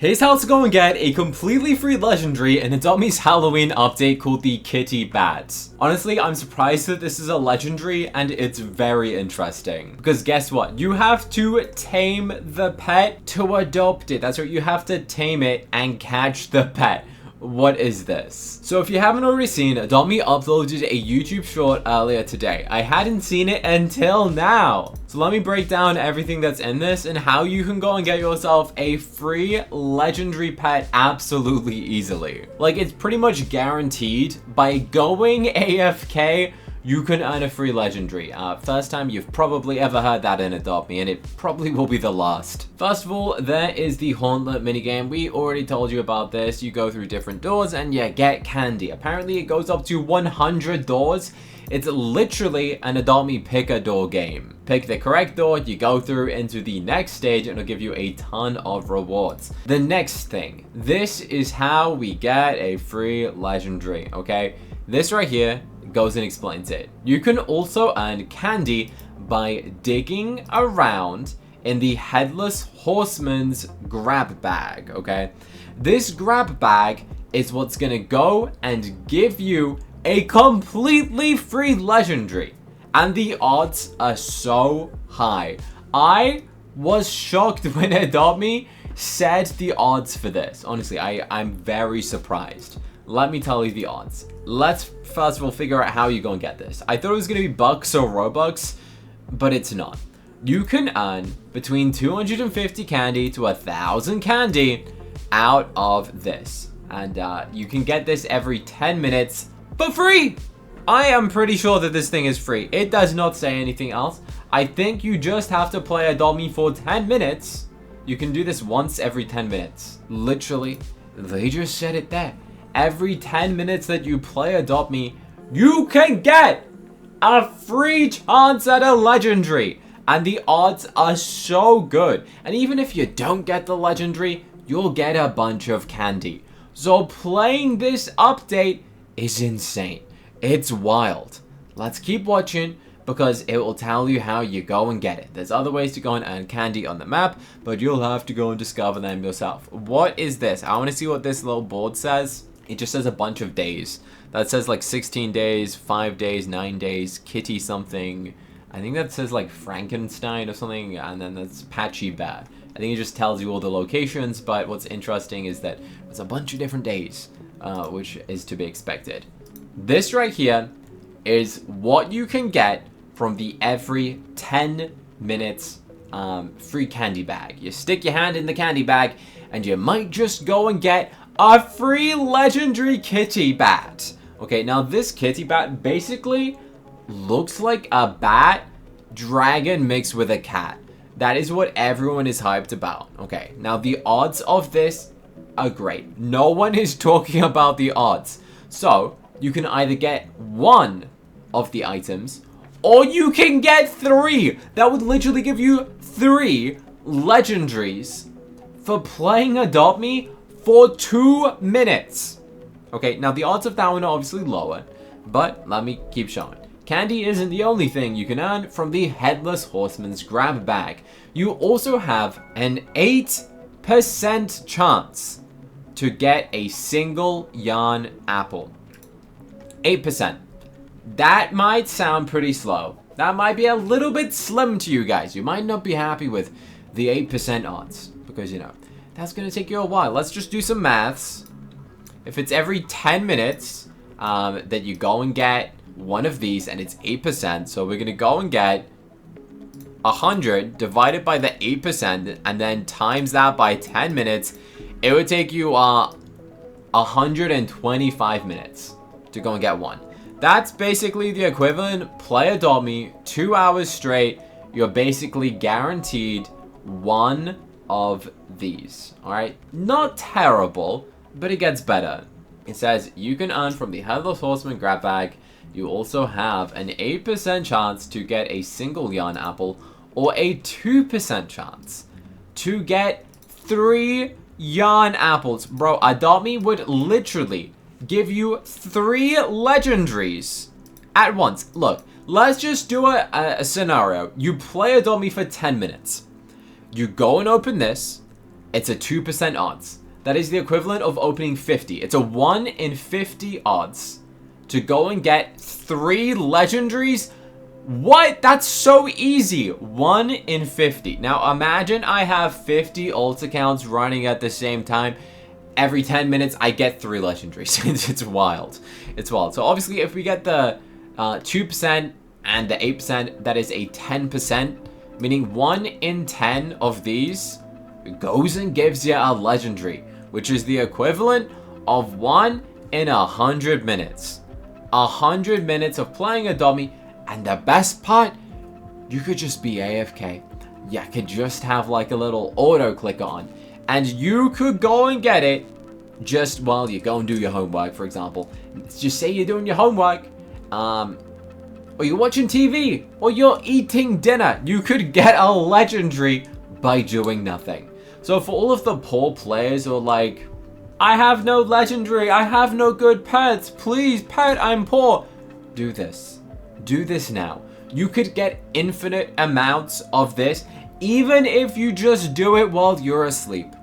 Here's how to go and get a completely free legendary in Adopt Me's Halloween update called the Kitty Bat. Honestly, I'm surprised that this is a legendary and it's very interesting. Because guess what? You have to tame the pet to adopt it. That's right, you have to tame it and catch the pet. What is this? So if you haven't already seen, Adopt Me uploaded a YouTube short earlier today. I hadn't seen it until now. So let me break down everything that's in this and how you can go and get yourself a free legendary pet absolutely easily. Like, it's pretty much guaranteed by going AFK, you can earn a free legendary. First time you've probably ever heard that in Adopt Me, and it probably will be the last. First of all, there is the Hauntlet minigame. We already told you about this. You go through different doors and you get candy. Apparently it goes up to 100 doors. It's literally an Adopt Me pick a door game. Pick the correct door, you go through into the next stage, and it'll give you a ton of rewards. The next thing, this is how we get a free legendary, okay? This right here goes and explains it. You can also earn candy by digging around in the Headless Horseman's grab bag, okay? This grab bag is what's gonna go and give you a completely free legendary. And the odds are so high. I was shocked when Adopt Me said the odds for this. Honestly, I'm very surprised. Let me tell you the odds. Let's first of all figure out how you go and get this. I thought it was going to be bucks or robux, but it's not. You can earn between 250 candy to 1,000 candy out of this. And you can get this every 10 minutes for free. I am pretty sure that this thing is free. It does not say anything else. I think you just have to play Adopt Me for 10 minutes. You can do this once every 10 minutes. Literally, they just said it there. Every 10 minutes that you play Adopt Me, you can get a free chance at a legendary. And the odds are so good. And even if you don't get the legendary, you'll get a bunch of candy. So playing this update is insane. It's wild. Let's keep watching because it will tell you how you go and get it. There's other ways to go and earn candy on the map, but you'll have to go and discover them yourself. What is this? I want to see what this little board says. It just says a bunch of days. That says like 16 days, 5 days, 9 days, kitty something. I think that says like Frankenstein or something, and then that's Patchy Bat. I think it just tells you all the locations, but what's interesting is that there's a bunch of different days, which is to be expected. This right here is what you can get from the every 10 minutes free candy bag. You stick your hand in the candy bag, and you might just go and get a free legendary kitty bat. Okay, now this kitty bat basically looks like a bat dragon mixed with a cat. That is what everyone is hyped about. Okay, now the odds of this are great. No one is talking about the odds. So, you can either get one of the items, or you can get 3. That would literally give you 3 legendaries for playing Adopt Me for 2 minutes. Okay, now the odds of that one are obviously lower, but let me keep showing. Candy isn't the only thing you can earn from the Headless Horseman's grab bag. You also have an 8% chance to get a single yarn apple. 8%. That might sound pretty slow. That might be a little bit slim to you guys. You might not be happy with the 8% odds because, you know, that's going to take you a while. Let's just do some maths. If it's every 10 minutes that you go and get one of these, and it's 8%, so we're going to go and get 100 divided by the 8% and then times that by 10 minutes, it would take you 125 minutes to go and get one. That's basically the equivalent. Play Adopt Me 2 hours straight. You're basically guaranteed one of these. Alright, not terrible, but it gets better. It says you can earn from the Headless Horseman grab bag. You also have an 8% chance to get a single yarn apple, or a 2% chance to get 3 yarn apples. Bro, Adopt Me would literally give you 3 legendaries at once. Look, let's just do a scenario. You play Adopt Me for 10 minutes. You go and open this. It's a 2% odds. That is the equivalent of opening 50. It's a 1 in 50 odds to go and get 3 legendaries. What? That's so easy. 1 in 50. Now imagine I have 50 alt accounts running at the same time. Every 10 minutes I get 3 legendaries. It's wild. It's wild. So obviously if we get the 2% and the 8%, that is a 10%, meaning 1 in 10 of these goes and gives you a legendary, which is the equivalent of 1 in 100 minutes. 100 minutes of playing Adopt Me, and the best part, you could just be AFK. You could just have like a little auto clicker on, and you could go and get it just while you go and do your homework, for example. Just say you're doing your homework, or you're watching TV, or you're eating dinner. You could get a legendary by doing nothing. So for all of the poor players who are like, I have no legendary, I have no good pets, please pet, I'm poor. Do this. Do this now. You could get infinite amounts of this, even if you just do it while you're asleep.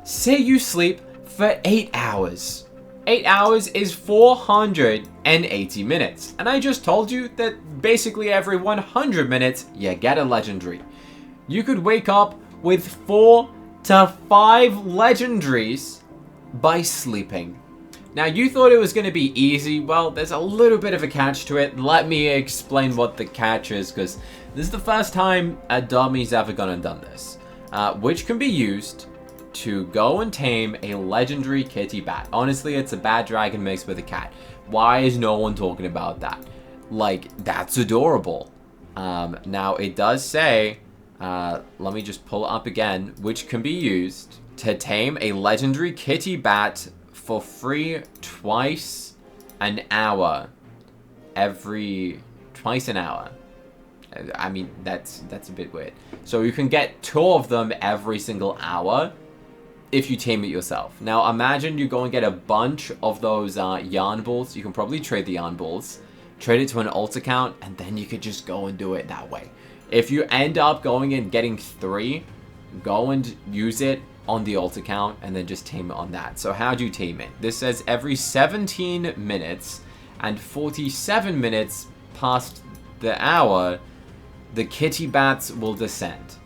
Say you sleep for 8 hours. 8 hours is 480 minutes. And I just told you that basically every 100 minutes, you get a legendary. You could wake up with 4 to 5 legendaries by sleeping. Now you thought it was going to be easy. Well, there's a little bit of a catch to it. Let me explain what the catch is, because this is the first time Adopt Me's ever gone and done this, which can be used to go and tame a legendary kitty bat. Honestly, it's a bad dragon mixed with a cat. Why is no one talking about that? Like, that's adorable. Now it does say, let me just pull it up again, which can be used to tame a legendary kitty bat for free twice an hour. Twice an hour. I mean, that's a bit weird. So you can get 2 of them every single hour if you tame it yourself. Now imagine you go and get a bunch of those yarn balls. You can probably trade the yarn balls, trade it to an alt account, and then you could just go and do it that way. If you end up going and getting 3, go and use it on the alt account and then just tame it on that. So how do you tame it? This says every 17 minutes and 47 minutes past the hour, the kitty bats will descend.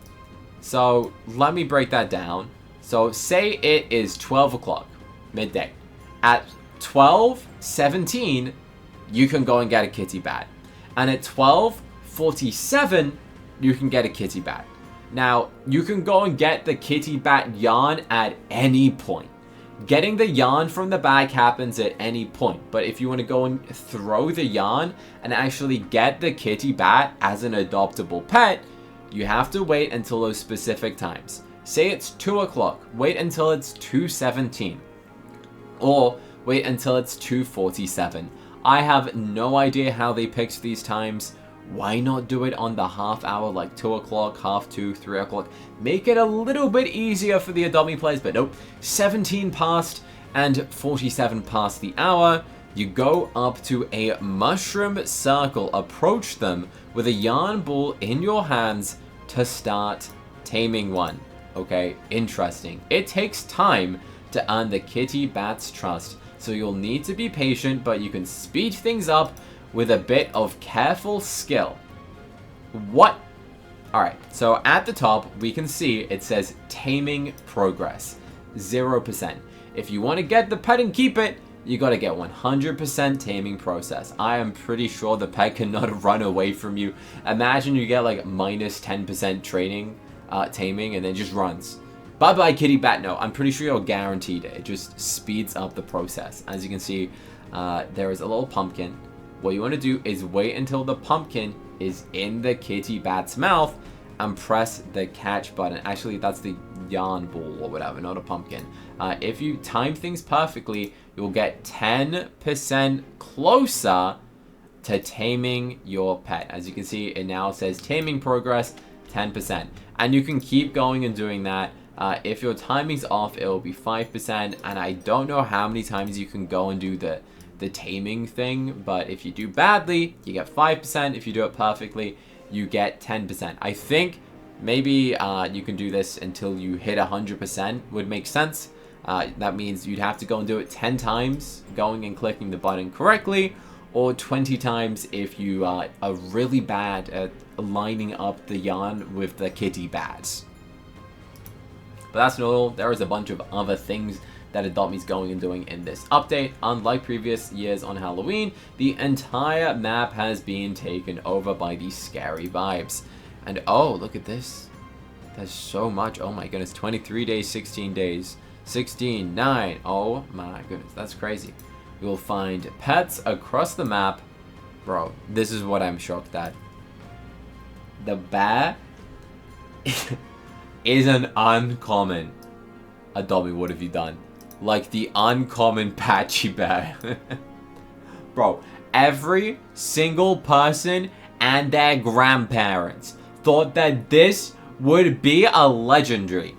So let me break that down. So say it is 12 o'clock, midday. At 12:17, you can go and get a kitty bat. And at 12:47, you can get a kitty bat. Now, you can go and get the kitty bat yarn at any point. Getting the yarn from the bag happens at any point. But if you want to go and throw the yarn and actually get the kitty bat as an adoptable pet, you have to wait until those specific times. Say it's 2 o'clock, wait until it's 2:17. Or wait until it's 2:47. I have no idea how they picked these times. Why not do it on the half hour, like 2 o'clock, half 2, 3 o'clock? Make it a little bit easier for the Adopt Me players, but nope. 17 past and 47 past the hour, you go up to a mushroom circle, approach them with a yarn ball in your hands to start taming one. Okay, interesting. It takes time to earn the kitty bat's trust, so you'll need to be patient, but you can speed things up with a bit of careful skill. What? Alright, so at the top, we can see it says taming progress, 0%. If you want to get the pet and keep it, you got to get 100% taming process. I am pretty sure the pet cannot run away from you. Imagine you get like minus 10% training, taming, and then just runs. Bye-bye, kitty bat. No, I'm pretty sure you're guaranteed it. It just speeds up the process. As you can see, there is a little pumpkin. What you want to do is wait until the pumpkin is in the kitty bat's mouth and press the catch button. Actually, that's the yarn ball or whatever, not a pumpkin. If you time things perfectly, you'll get 10% closer to taming your pet. As you can see, it now says taming progress 10%. And you can keep going and doing that. If your timing's off, it will be 5%. And I don't know how many times you can go and do the taming thing, but if you do badly, you get 5%. If you do it perfectly, you get 10%. I think Maybe you can do this until you hit 100% would make sense. That means you'd have to go and do it 10 times, going and clicking the button correctly, or 20 times if you are really bad at lining up the yarn with the kitty bats. But that's not all. There is a bunch of other things that Adopt Me is going and doing in this update. Unlike previous years on Halloween, the entire map has been taken over by these scary vibes. And oh, look at this. There's so much. Oh my goodness. 23 days, 16 days, 16, 9. Oh my goodness. That's crazy. You'll find pets across the map. Bro, this is what I'm shocked at. The bear is an uncommon. Adopt Me, what have you done? Like the uncommon patchy bear. Bro, every single person and their grandparents thought that this would be a legendary.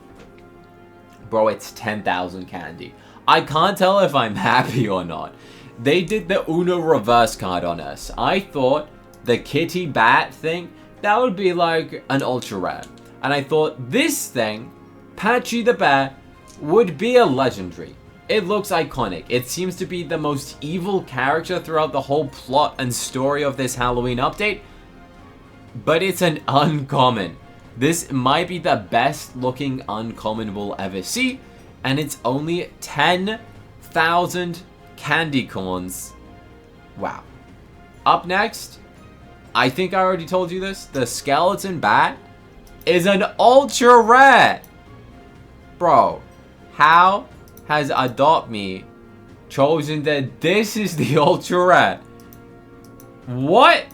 Bro, it's 10,000 candy. I can't tell if I'm happy or not. They did the Uno reverse card on us. I thought the kitty bat thing, that would be like an ultra rare. And I thought this thing, Patchy the Bear, would be a legendary. It looks iconic. It seems to be the most evil character throughout the whole plot and story of this Halloween update. But it's an uncommon. This might be the best looking uncommon we'll ever see. And it's only 10,000 candy corns. Wow. Up next, I think I already told you this, the skeleton bat is an ultra rare. Bro, how has Adopt Me chosen that this is the ultra rare? What?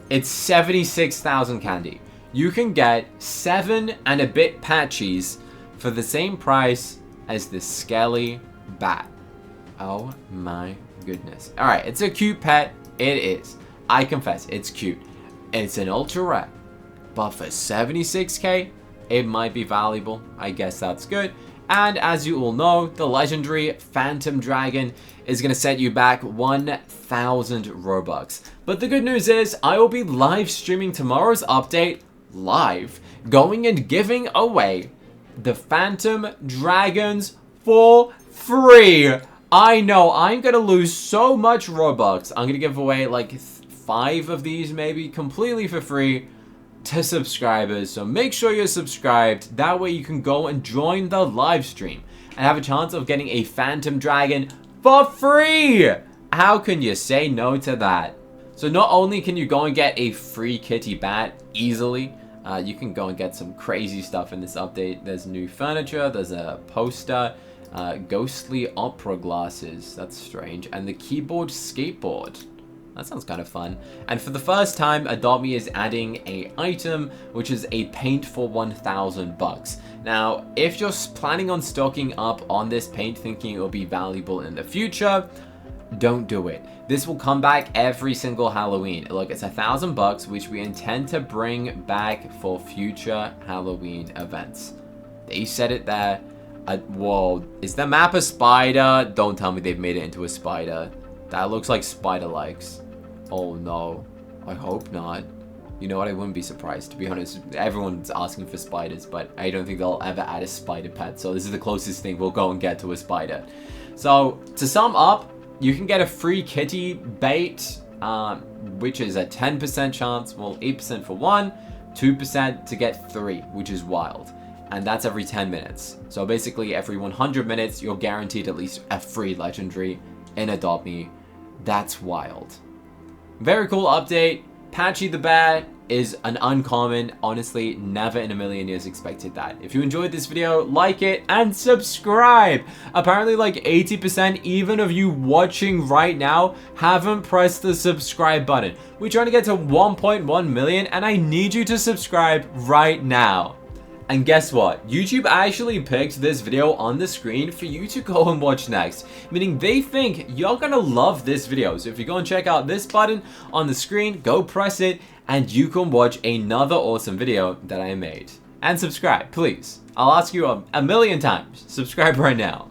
It's 76,000 candy. You can get 7 and a bit patchies for the same price as the skelly bat. Oh my goodness. Alright, it's a cute pet. It is. I confess, it's cute. It's an ultra rare. But for 76k, it might be valuable. I guess that's good. And as you all know, the legendary Phantom Dragon is going to set you back 1,000 Robux. But the good news is, I will be live streaming tomorrow's update live, going and giving away the Phantom Dragons for free. I know, I'm going to lose so much Robux. I'm going to give away like 5 of these maybe completely for free to subscribers. So make sure you're subscribed. That way you can go and join the live stream and have a chance of getting a Phantom Dragon for free. How can you say no to that? So not only can you go and get a free kitty bat easily, you can go and get some crazy stuff in this update. There's new furniture, there's a poster, ghostly opera glasses, that's strange, and the keyboard skateboard. That sounds kind of fun. And for the first time, Adopt Me is adding a item, which is a paint for 1,000 bucks. Now, if you're planning on stocking up on this paint thinking it will be valuable in the future, don't do it. This will come back every single Halloween. Look, it's 1,000 bucks, which we intend to bring back for future Halloween events. They said it there. Whoa, is the map a spider? Don't tell me they've made it into a spider. That looks like spider legs. Oh no, I hope not. You know what, I wouldn't be surprised. To be honest, everyone's asking for spiders, but I don't think they'll ever add a spider pet. So this is the closest thing we'll go and get to a spider. So to sum up, you can get a free kitty bait, which is a 10% chance, well 8% for 1, 2% to get 3, which is wild. And that's every 10 minutes. So basically every 100 minutes, you're guaranteed at least a free legendary in Adopt Me. That's wild. Very cool update. Patchy the Bat is an uncommon. Honestly, never in a million years expected that. If you enjoyed this video, like it and subscribe. Apparently like 80% even of you watching right now haven't pressed the subscribe button. We're trying to get to 1.1 million and I need you to subscribe right now. And guess what? YouTube actually picked this video on the screen for you to go and watch next. Meaning they think you're gonna love this video. So if you go and check out this button on the screen, go press it and you can watch another awesome video that I made. And subscribe, please. I'll ask you a million times. Subscribe right now.